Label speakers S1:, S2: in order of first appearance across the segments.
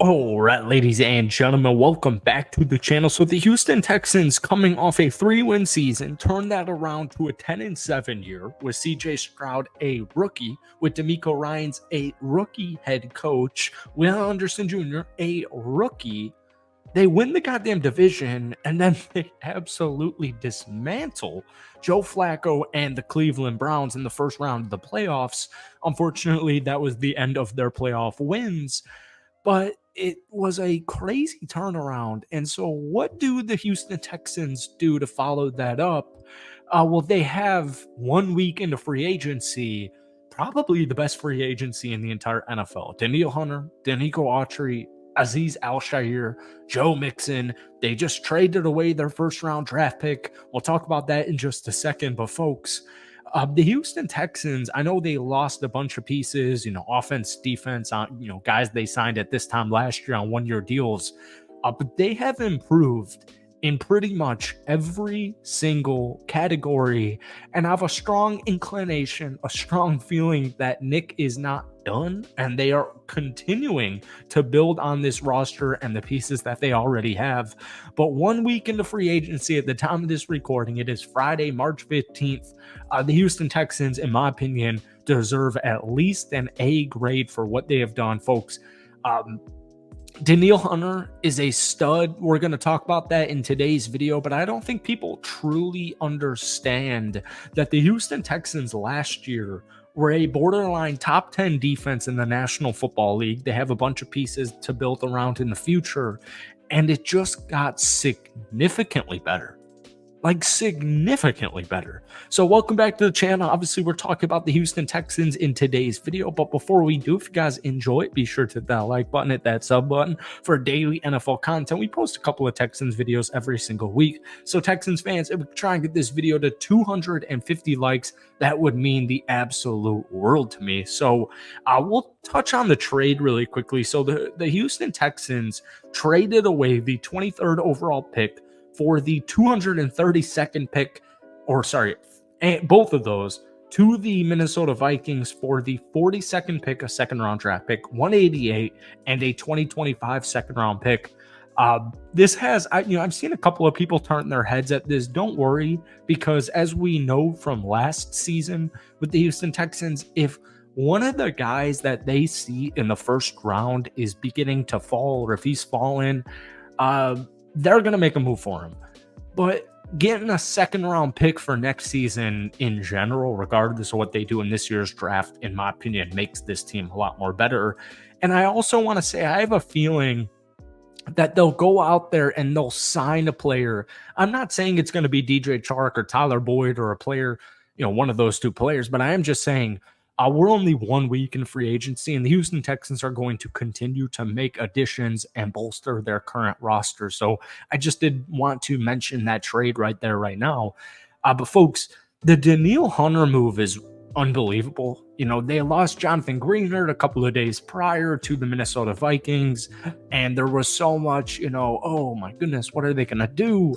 S1: All right, ladies and gentlemen, welcome back to the channel. So the Houston Texans, coming off a 3-win season, turned that around to a 10-7 year with CJ Stroud a rookie, with DeMeco Ryans a rookie head coach, Will Anderson Jr. a rookie. They win the goddamn division, and then they absolutely dismantle Joe Flacco and the Cleveland Browns in the first round of the playoffs. Unfortunately, that was the end of their playoff wins, but it was a crazy turnaround. And so what do the Houston Texans do to follow that up? Well, they have 1 week into free agency, probably the best free agency in the entire NFL. Danielle Hunter, Danico Autry, Aziz Al-Shaair, Joe Mixon. They just traded away their first round draft pick. We'll talk about that in just a second. But folks, the Houston Texans, I know they lost a bunch of pieces, offense, defense, guys they signed at this time last year on 1-year deals, but they have improved in pretty much every single category. And I have a strong inclination, a strong feeling that Nick is not done, and they are continuing to build on this roster and the pieces that they already have. But 1 week into free agency at the time of this recording, it is Friday, March 15th. The Houston Texans, in my opinion, deserve at least an A grade for what they have done, folks. Danielle Hunter is a stud. We're going to talk about that in today's video, but I don't think people truly understand that the Houston Texans last year were a borderline top 10 defense in the National Football League. They have a bunch of pieces to build around in the future, and it just got significantly better. Like significantly better. So welcome back to the channel. Obviously, we're talking about the Houston Texans in today's video, but before we do, if you guys enjoy it, be sure to hit that like button, hit that sub button for daily NFL content. We post a couple of Texans videos every single week. So Texans fans, if we try and get this video to 250 likes, that would mean the absolute world to me. So we'll touch on the trade really quickly. So the Houston Texans traded away the 23rd overall pick for the 232nd pick, both of those, to the Minnesota Vikings for the 42nd pick, a second-round draft pick, 188, and a 2025 second-round pick. This has, I've seen a couple of people turn their heads at this. Don't worry, because as we know from last season with the Houston Texans, if one of the guys that they see in the first round is beginning to fall, or if he's fallen, they're going to make a move for him. But getting a second-round pick for next season in general, regardless of what they do in this year's draft, in my opinion, makes this team a lot more better. And I also want to say I have a feeling that they'll go out there and they'll sign a player. I'm not saying it's going to be DJ Chark or Tyler Boyd or a player, one of those two players, but I am just saying we're only 1 week in free agency, and the Houston Texans are going to continue to make additions and bolster their current roster. So I just did want to mention that trade right there, right now. But folks, the Danielle Hunter move is unbelievable. They lost Jonathan Greenard a couple of days prior to the Minnesota Vikings, and there was so much, oh my goodness, what are they going to do?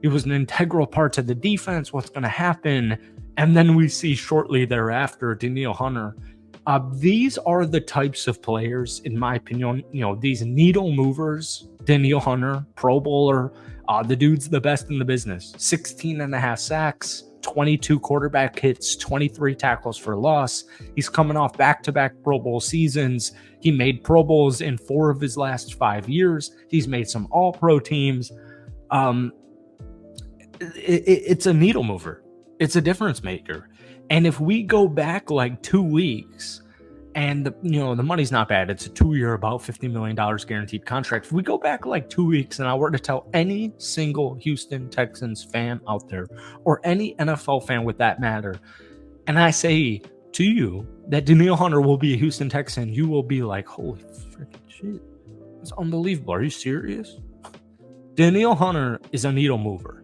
S1: He was an integral part to the defense. What's going to happen? And then we see shortly thereafter Danielle Hunter. These are the types of players, in my opinion, these needle movers. Danielle Hunter, Pro Bowler, the dude's the best in the business. 16.5 sacks, 22 quarterback hits, 23 tackles for loss. He's coming off back-to-back Pro Bowl seasons. He made Pro Bowls in 4 of his last 5 years. He's made some All-Pro teams. It's a needle mover. It's a difference maker. And if we go back like 2 weeks, and the money's not bad, it's a 2-year, about $50 million guaranteed contract. If we go back like 2 weeks and I were to tell any single Houston Texans fan out there, or any NFL fan with that matter, and I say to you that Danielle Hunter will be a Houston Texan, you will be like, holy freaking shit, that's unbelievable. Are you serious? Danielle Hunter is a needle mover.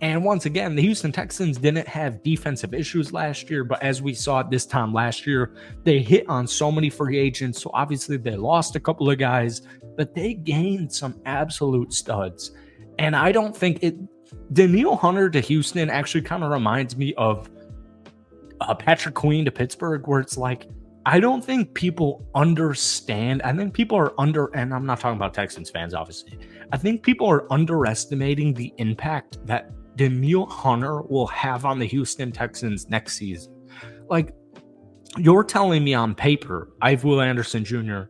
S1: And once again, the Houston Texans didn't have defensive issues last year, but as we saw at this time last year, they hit on so many free agents. So obviously they lost a couple of guys, but they gained some absolute studs. And I don't think Danielle Hunter to Houston actually kind of reminds me of Patrick Queen to Pittsburgh, where it's like, I don't think people understand. I think people are and I'm not talking about Texans fans, obviously. I think people are underestimating the impact that Danielle Hunter will have on the Houston Texans next season. Like, you're telling me on paper, I have Will Anderson Jr.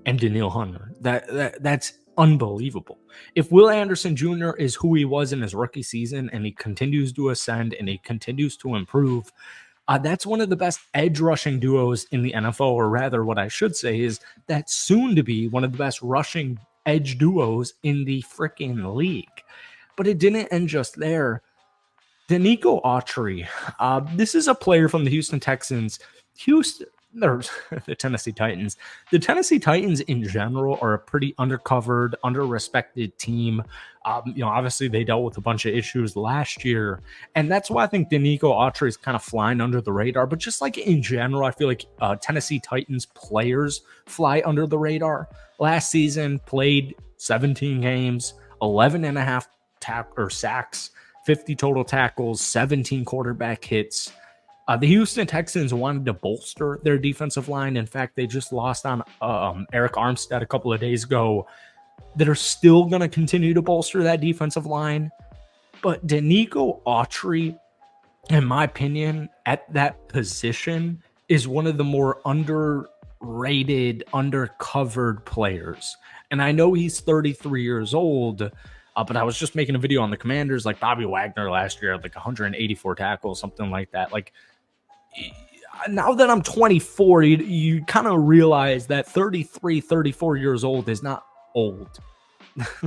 S1: and Danielle Hunter. That's unbelievable. If Will Anderson Jr. is who he was in his rookie season and he continues to ascend and he continues to improve, that's one of the best edge rushing duos in the NFL, or rather, what I should say is that's soon to be one of the best rushing edge duos in the freaking league. But it didn't end just there. Danico Autry, this is a player from the Houston Texans. Houston, or the Tennessee Titans. The Tennessee Titans in general are a pretty undercovered, underrespected team. Obviously they dealt with a bunch of issues last year, and that's why I think Danico Autry is kind of flying under the radar. But just like in general, I feel like Tennessee Titans players fly under the radar. Last season, played 17 games, 11 and a half sacks, 50 total tackles, 17 quarterback hits. The Houston Texans wanted to bolster their defensive line. In fact, they just lost on Eric Armstead a couple of days ago. They're still going to continue to bolster that defensive line. But Danico Autry, in my opinion, at that position is one of the more underrated, undercovered players. And I know he's 33 years old, but I was just making a video on the Commanders. Like, Bobby Wagner last year had like 184 tackles, something like that. Like, now that I'm 24, you kind of realize that 33, 34 years old is not old.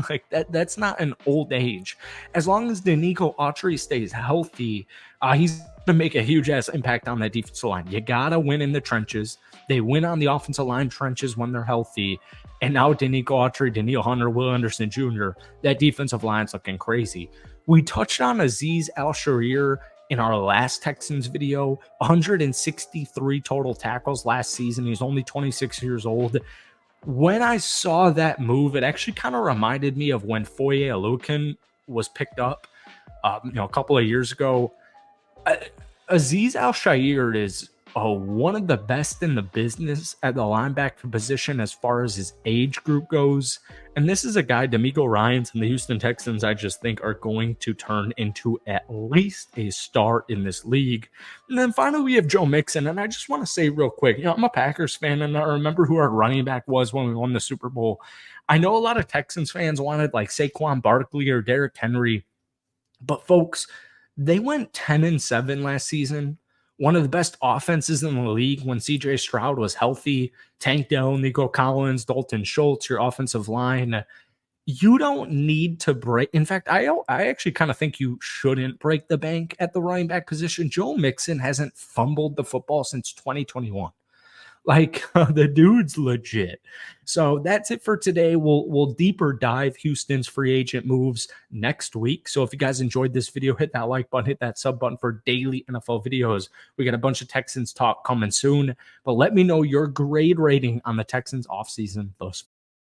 S1: Like, that's not an old age. As long as Danico Autry stays healthy, he's going to make a huge ass impact on that defensive line. You got to win in the trenches. They win on the offensive line trenches when they're healthy. And now Danico Autry, Danielle Hunter, Will Anderson Jr., that defensive line's looking crazy. We touched on Azeez Al-Shaair in our last Texans video. 163 total tackles last season. He's only 26 years old. When I saw that move, it actually kind of reminded me of when Foye Oluokun was picked up, a couple of years ago. Azeez Al-Shaair is one of the best in the business at the linebacker position as far as his age group goes. And this is a guy, D'Amico Ryans and the Houston Texans, I just think are going to turn into at least a star in this league. And then finally, we have Joe Mixon. And I just want to say real quick, I'm a Packers fan, and I remember who our running back was when we won the Super Bowl. I know a lot of Texans fans wanted like Saquon Barkley or Derrick Henry, but folks, they went 10-7 last season. One of the best offenses in the league when CJ Stroud was healthy. Tank Dell, Nico Collins, Dalton Schultz, your offensive line. You don't need to break. In fact, I actually kind of think you shouldn't break the bank at the running back position. Joe Mixon hasn't fumbled the football since 2021. Like, the dude's legit. So that's it for today. We'll deeper dive Houston's free agent moves next week. So if you guys enjoyed this video, hit that like button, hit that sub button for daily NFL videos. We got a bunch of Texans talk coming soon. But let me know your grade rating on the Texans offseason thus far.